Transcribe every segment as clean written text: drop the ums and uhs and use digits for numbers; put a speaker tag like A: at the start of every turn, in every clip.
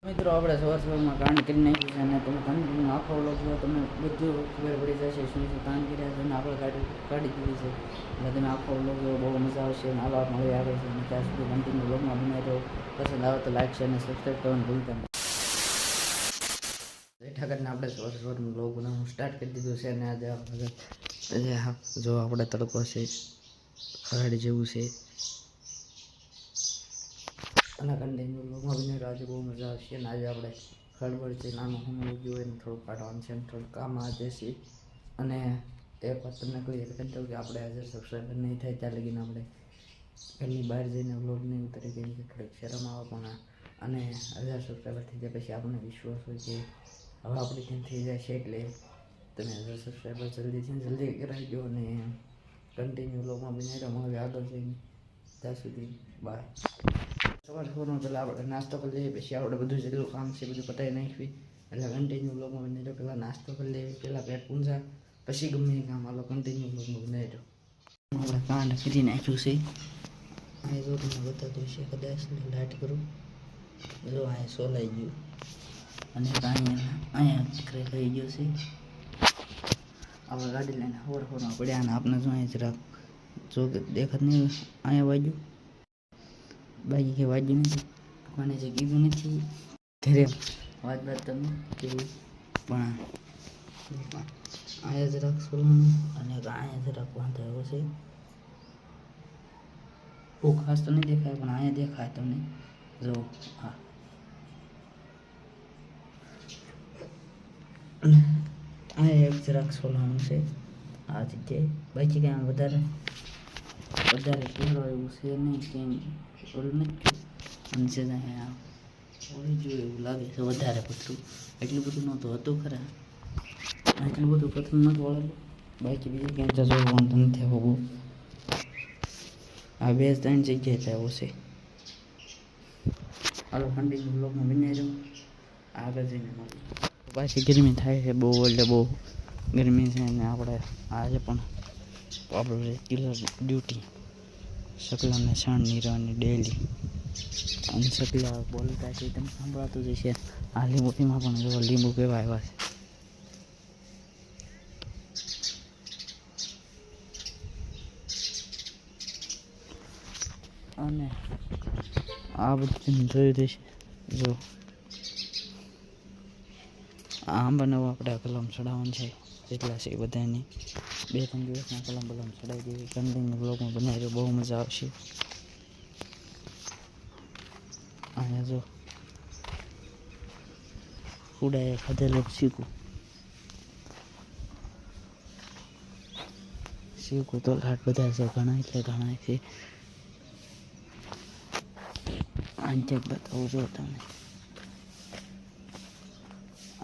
A: મિત્રો આપણે સવારમાં કાંડ કરી નાખ્યું છે અને તમે કાંડ આખો વ્લોગ જો તમને બધું ખબર પડી જશે શું શું કાંડ કર્યા છે અને આપણે કાઢી દીધી છે એટલે તમે આખો વ્લોગ જો બહુ મજા આવશે અને આવા મળી આવે છે અને ત્યાં સુધી કન્ટિન્યુ વ્લોગમાં બનાવી દો. પસંદ આવે તો લાઈક શેર અને સબસ્ક્રાઈબ કરવાનું ભૂલતા નહીં. બેઠા કરીને આપણે સવારમાં વ્લોગ બનાવવાનું સ્ટાર્ટ કરી દીધું છે અને આજે જો આપણે તડકો છે ખરાડી જેવું છે અને કન્ટિન્યુ વ્લોગમાં બની રહ્યો. આજે બહુ મજા આવશે અને આજે આપણે ખડબડ છે નાનું હમણાં ગયું હોય ને થોડુંક કાઢવાનું છે અને થોડુંક કામ આજે છે. અને એક વાત તમને કહી કરી દઉં કે આપણે આજે સબસ્ક્રાઈબર નહીં થાય ત્યાં લગીને આપણે ઘરની બહાર જઈને વ્લોગ નહીં ઉતરી કેમ કે થોડીક શરમ આવે પણ અને 1000 સબસ્ક્રાઈબર થઈ જાય પછી આપણને વિશ્વાસ હોય કે હવે આપણે કેમ થઈ જાય છે એટલે તમે 1000 સબસ્ક્રાઈબર જલ્દી કરાવી દો અને કન્ટિન્યુ વ્લોગમાં બની રહ્યો. હવે આગળ જઈને ત્યાં સુધી બાય. સવારમાં પહેલાં આપણે નાસ્તો કરી લઈએ પછી આપણે બધું જેટલું કામ છે બધું પતાવી નાખવી એટલે કન્ટિન્યુ વ્લોગમાં બની રહ્યો. પહેલાં નાસ્તો કરી લેવી, પહેલાં પેટ પૂંજા પછી ગમે એ કામ આલો કન્ટિન્યુ વ્લોગમાં બની રહ્યો. આપણે કાંડ કરી નાખ્યું છે અહીં જો તમને બતાવતું છે કદાચ લાઇટ કરું જો અહીં સોલાઈ ગયું અને અહીંયા થઈ ગયો છે. આપણે ગાડી લઈને હોરમાં પડ્યા અને આપણે જો અહીં જરાક જો દેખાત નહીં અહીંયા વાગ્યું બાકી કે વાગ્યું નથી મને જે કીધું નથી ઘરે વાત તમે કેવી પણ અહીંયા જરાક સોલવાનું અને અહીંયા જરાક વાંધાયો છે. બહુ ખાસ તો નહીં દેખાય પણ અહીંયા દેખાય તમને જો હા અહીંયા એક જરાક સોલવાનું છે આ જગ્યાએ બાકી કાંઈ વધારે કહેવા એવું છે નહીં ક્યાંય ઓલું નથી અને છે અહીંયા ઓળી જોયું એવું લાગે છે વધારે પથરું એટલું બધું નહોતું હતું ખરા એટલું બધું પથરું નહોતું વળેલું બાકી બીજું ક્યાંય જજો વાંધો નથી હોવું. આ 2-3 જગ્યાએ થયો છે. હાલો કન્ટિન્યુ બ્લોગમાં બની જાઉં આગળ જઈને મળીએ. પાછી ગરમી થાય છે બહુ એટલે બહુ ગરમી છે અને આપણે આજે પણ આપણે રેગ્યુલર ડ્યુટી સકલાને છાણ નીરવાની ડેલી અને સકલા બોલતા છે તમે સાંભળાતું જ છે. આ લીંબુમાં પણ જો લીંબુ કેવા આવ્યા છે. અને આ બધું જોયું દેશે જો આંબાનો આપણે કલમ ચડાવવાનું છે જેટલા છે એ બધાની 2-3 દિવસના કલમ ચડાવી દેવી. કન્ટિન્યુ બ્લોગમાં બનાવી રહ્યો બહુ મજા આવશે. અહીંયા જો ઉડાએ ખાધેલું શીખું તો લાટ બધા છે ઘણા એટલે ઘણા છે. અંજક બતાવું જો તમે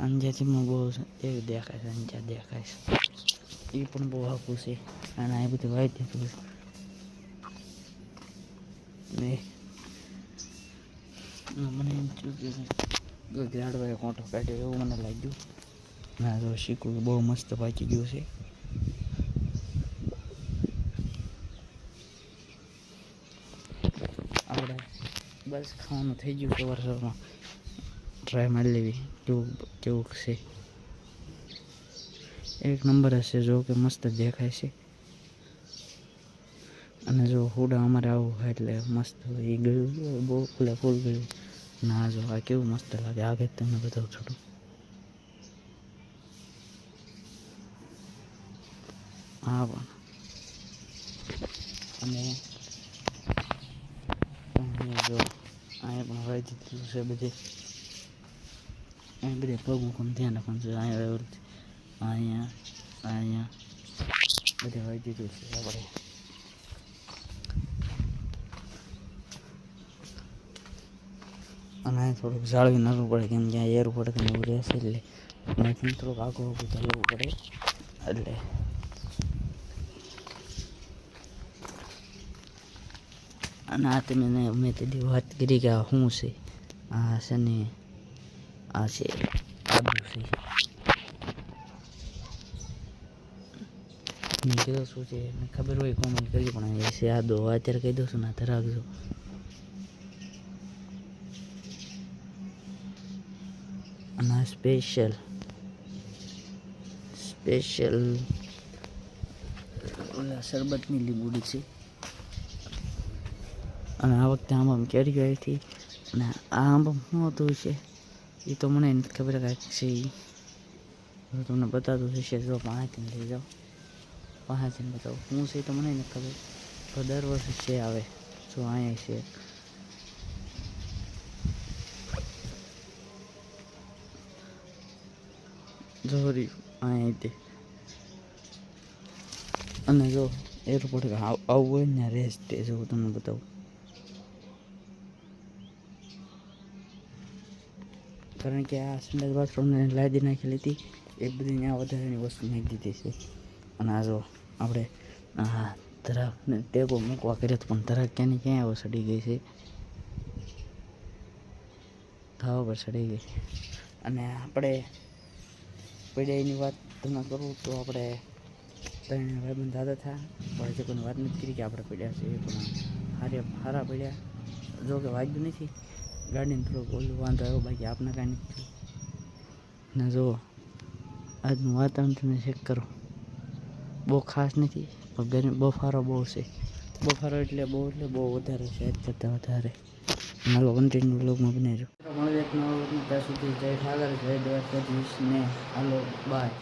A: અંજાથીમાં બહુ એવું દેખાય છે અંજા દેખાય છે એ પણ બહુ આખું છે અને આ બધું વાઈ દીધું છે. મને એમ થયું કે ગાડવાએ કોંટો કાઢ્યો એવું મને લાગ્યું. ના જો શીખું બહુ મસ્ત પાકી ગયું છે. આપણે બસ ખાવાનું થઈ ગયું છે. સવારમાં ટ્રાય મારી લેવી કેવું છે. એક નંબર હશે જો કે મસ્ત દેખાય છે અને જો હુડા અમારે આવું હોય એટલે મસ્ત એ ગયું બહુ ફૂલ ગયું ના જો આ કેવું મસ્ત લાગે આગે તમને બતાવું છોડું. હા પણ અને જો અહીંયા પણ વાઈ દીધું છે બધે. અહીં બધે પગ મૂકવાનું ધ્યાન રાખવાનું છે. અહીંયા બધે વાઈ દીધું છે આપણે. અને અહીં થોડુંક જાળવી નાખવું પડે કેમ કે એર પડે કે એવું રહેશે એટલે અહીંથી થોડુંક આખું ચાલવું પડે એટલે અને આ તમે મેં તે વાત કરી કે આ શું છે આ છે ને આ છે આદુ છે મેં કીધું શું છે ખબર હોય કોમેન્ટ કરી પણ એ છે આદુ અત્યારે કહી દઉં છું ના ધરાવજો. અને આ સ્પેશિયલ ઓલા શરબતની લીંબુડી છે. અને આ વખતે આંબામાં કેરી આવી હતી. અને આ આંબામાં શું હતું છે એ તો મને નથી ખબર કાંઈક છે. એ તમને બતાવતું થશે. જો પાસેથી લઈ જાઓ, પાસેથી બતાવો શું છે તો મને નથી ખબર. તો દર વર્ષે છે આવે. જો અહીંયા છે જોરી અહીંયા તે. અને જો એરપોર્ટ આવું હોય ને રેસ તે જો તમને બતાવું. કારણ કે આ સંડાસ બાથરૂમને લાદી નાખેલી હતી એ બધી ત્યાં વધારાની વસ્તુ નાખી દીધી છે. અને આ જો આપણે આ ધરાકને ટેબો મૂકવા કર્યો હતો પણ ધરાક ક્યાંની ક્યાં આવો સડી ગઈ છે. ધાવા પર સડી ગઈ. અને આપણે પીડાઈની વાત તમે કરું તો આપણે ત્રણ ભાઈબંધ દાદા થયા પણ હજી કોઈને વાત નથી કરી કે આપણે પીડ્યા છે. પણ સારા પીડ્યા. જો કે વાગ્યું નથી, ગાડીને થોડોક ઓલું વાંધો આવ્યો, બાકી આપણે કાંઈ નથી. ને જુઓ આજનું વાતાવરણ તમે ચેક કરો. બહુ ખાસ નથી પણ ગરમી બફારો બહુ છે. બફારો એટલે બહુ વધારે છે, આજ કરતાં વધારે. હાલો કન્ટિન્યુ બ્લોગમાં બનાવજો. મળે એક નવા ત્યાં સુધી જય ઠાકર, જય દ્વારકાધીશ ને હાલો બાય.